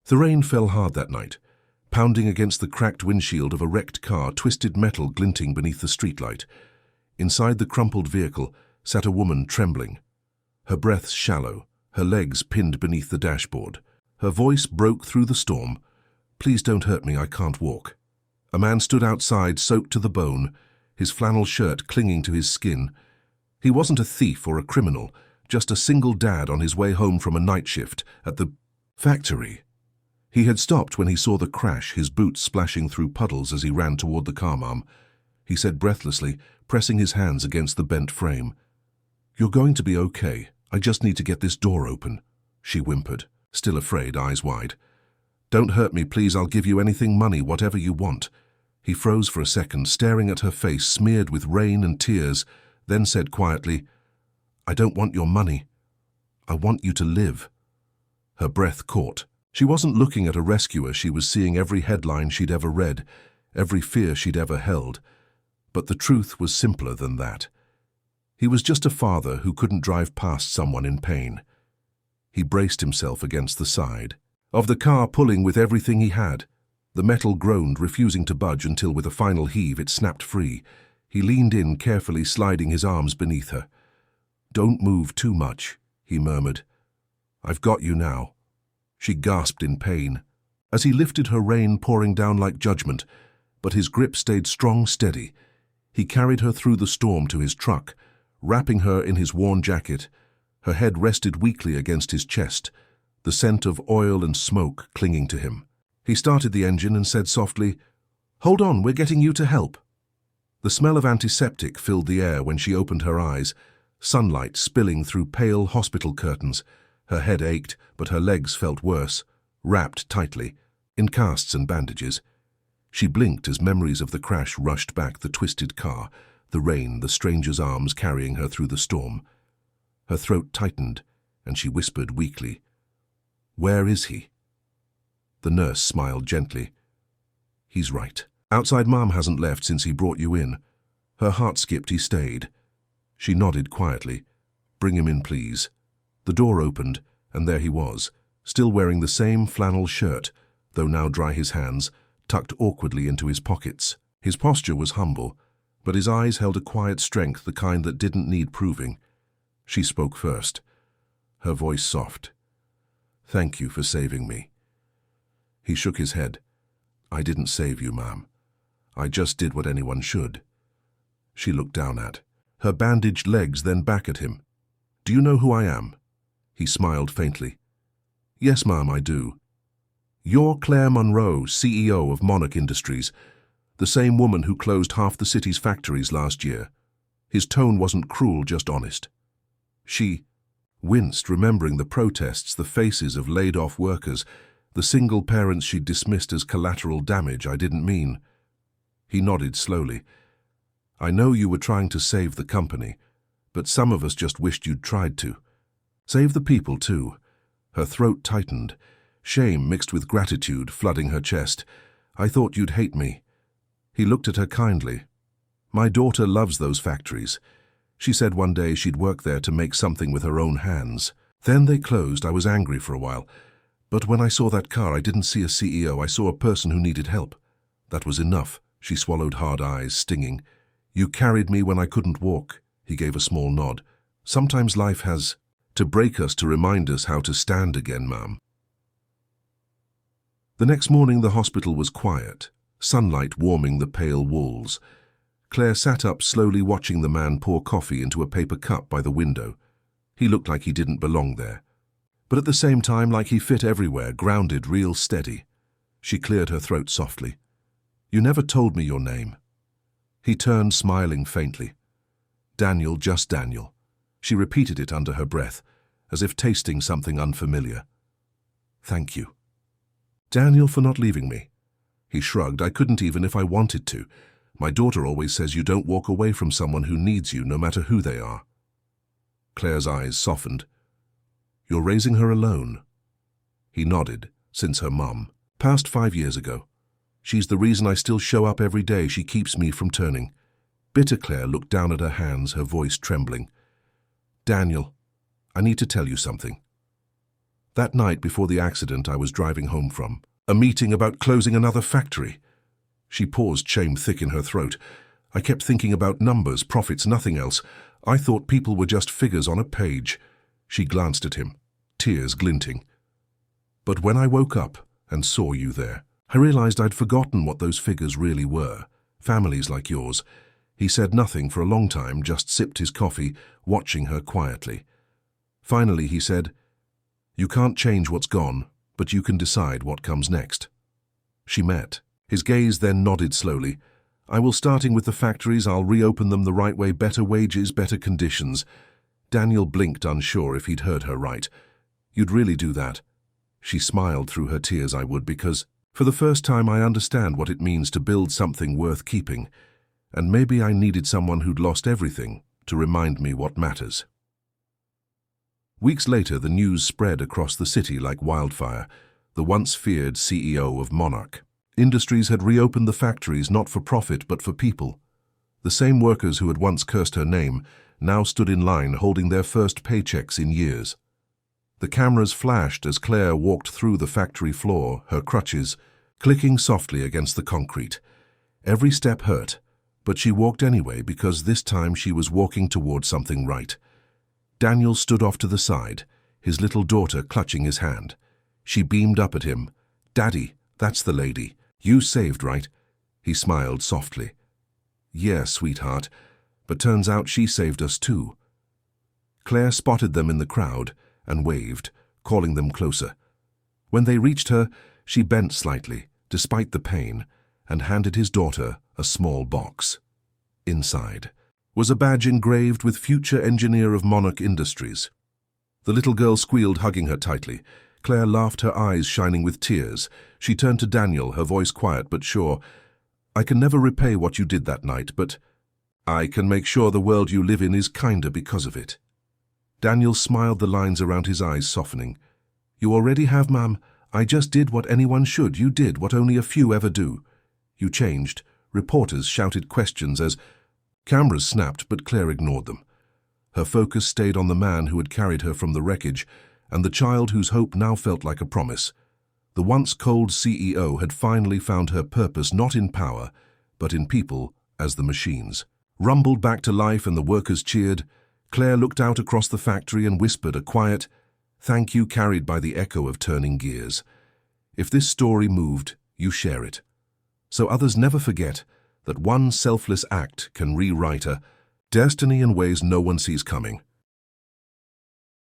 The rain fell hard that night, pounding against the cracked windshield of a wrecked car, twisted metal glinting beneath the streetlight. Inside the crumpled vehicle sat a woman trembling, her breath shallow, her legs pinned beneath the dashboard. Her voice broke through the storm. "Please don't hurt me, I can't walk." A man stood outside, soaked to the bone, his flannel shirt clinging to his skin. He wasn't a thief or a criminal, just a single dad on his way home from a night shift at the factory. He had stopped when he saw the crash, his boots splashing through puddles as he ran toward the car. "Mom," he said breathlessly, pressing his hands against the bent frame. "You're going to be okay. I just need to get this door open," she whimpered, still afraid, eyes wide. "Don't hurt me, please. I'll give you anything, money, whatever you want." He froze for a second, staring at her face smeared with rain and tears, then said quietly, "I don't want your money. I want you to live." Her breath caught. She wasn't looking at a rescuer. She was seeing every headline she'd ever read, every fear she'd ever held. But the truth was simpler than that. He was just a father who couldn't drive past someone in pain. He braced himself against the side of the car, pulling with everything he had. The metal groaned, refusing to budge until with a final heave it snapped free. He leaned in, carefully sliding his arms beneath her. "Don't move too much," he murmured. "I've got you now." She gasped in pain. As he lifted her, rain pouring down like judgment, but his grip stayed strong, steady. He carried her through the storm to his truck, wrapping her in his worn jacket. Her head rested weakly against his chest, the scent of oil and smoke clinging to him. He started the engine and said softly, "Hold on, we're getting you to help." The smell of antiseptic filled the air when she opened her eyes, sunlight spilling through pale hospital curtains. Her head ached, but her legs felt worse, wrapped tightly, in casts and bandages. She blinked as memories of the crash rushed back, the twisted car, the rain, the stranger's arms carrying her through the storm. Her throat tightened, and she whispered weakly, "Where is he?" The nurse smiled gently. "He's right. Outside. Mom hasn't left since he brought you in." Her heart skipped. "He stayed." She nodded quietly. "Bring him in, please." The door opened, and there he was, still wearing the same flannel shirt, though now dry, his hands tucked awkwardly into his pockets. His posture was humble, but his eyes held a quiet strength, the kind that didn't need proving. She spoke first, her voice soft. "Thank you for saving me." He shook his head. "I didn't save you, ma'am. I just did what anyone should." She looked down at her bandaged legs, then back at him. "Do you know who I am?" He smiled faintly. "Yes, ma'am, I do. You're Claire Monroe, CEO of Monarch Industries, the same woman who closed half the city's factories last year." His tone wasn't cruel, just honest. She winced, remembering the protests, the faces of laid-off workers, the single parents she'd dismissed as collateral damage. "I didn't mean." He nodded slowly. "I know you were trying to save the company, but some of us just wished you'd tried to. Save the people, too." Her throat tightened, shame mixed with gratitude flooding her chest. "I thought you'd hate me." He looked at her kindly. "My daughter loves those factories. She said one day she'd work there to make something with her own hands. Then they closed. I was angry for a while. But when I saw that car, I didn't see a CEO. I saw a person who needed help. That was enough." She swallowed, hard eyes stinging. "You carried me when I couldn't walk." He gave a small nod. "Sometimes life has to break us to remind us how to stand again, ma'am." The next morning the hospital was quiet, sunlight warming the pale walls. Claire sat up slowly, watching the man pour coffee into a paper cup by the window. He looked like he didn't belong there, but at the same time like he fit everywhere, grounded, real steady. She cleared her throat softly. "You never told me your name." He turned, smiling faintly. "Daniel, just Daniel." She repeated it under her breath, as if tasting something unfamiliar. "Thank you." "Daniel, for not leaving me." He shrugged. "I couldn't even if I wanted to. My daughter always says you don't walk away from someone who needs you, no matter who they are." Claire's eyes softened. "You're raising her alone?" He nodded. "Since her mum passed 5 years ago. She's the reason I still show up every day. She keeps me from turning." Bitter Claire looked down at her hands, her voice trembling. "Daniel, I need to tell you something." That night before the accident I was driving home from. A meeting about closing another factory. She paused, shame thick in her throat. I kept thinking about numbers, profits, nothing else. I thought people were just figures on a page. She glanced at him, tears glinting. But when I woke up and saw you there, I realized I'd forgotten what those figures really were. Families like yours. He said nothing for a long time, just sipped his coffee, watching her quietly. Finally he said, "You can't change what's gone, but you can decide what comes next." She met. His gaze then nodded slowly. "I will, starting with the factories, I'll reopen them the right way, better wages, better conditions." Daniel blinked, unsure if he'd heard her right. "You'd really do that?" She smiled through her tears. "I would, because for the first time I understand what it means to build something worth keeping. And maybe I needed someone who'd lost everything to remind me what matters." Weeks later, the news spread across the city like wildfire. The once feared CEO of Monarch Industries had reopened the factories not for profit but for people. The same workers who had once cursed her name now stood in line holding their first paychecks in years. The cameras flashed as Claire walked through the factory floor, her crutches clicking softly against the concrete. Every step hurt, but she walked anyway because this time she was walking towards something right. Daniel stood off to the side, his little daughter clutching his hand. She beamed up at him. "Daddy, that's the lady. You saved, right?" He smiled softly. "Yeah, sweetheart, but turns out she saved us too." Claire spotted them in the crowd and waved, calling them closer. When they reached her, she bent slightly, despite the pain, and handed his daughter a small box. Inside was a badge engraved with "Future Engineer of Monarch Industries." The little girl squealed, hugging her tightly. Claire laughed, her eyes shining with tears. She turned to Daniel, her voice quiet but sure. "I can never repay what you did that night, but I can make sure the world you live in is kinder because of it." Daniel smiled, the lines around his eyes softening. "You already have, ma'am. I just did what anyone should. You did what only a few ever do. You changed." Reporters shouted questions as cameras snapped, but Claire ignored them. Her focus stayed on the man who had carried her from the wreckage and the child whose hope now felt like a promise. The once cold CEO had finally found her purpose, not in power, but in people as the machines rumbled back to life and the workers cheered. Claire looked out across the factory and whispered a quiet thank you carried by the echo of turning gears. If this story moved, you share it, so others never forget that one selfless act can rewrite a destiny in ways no one sees coming.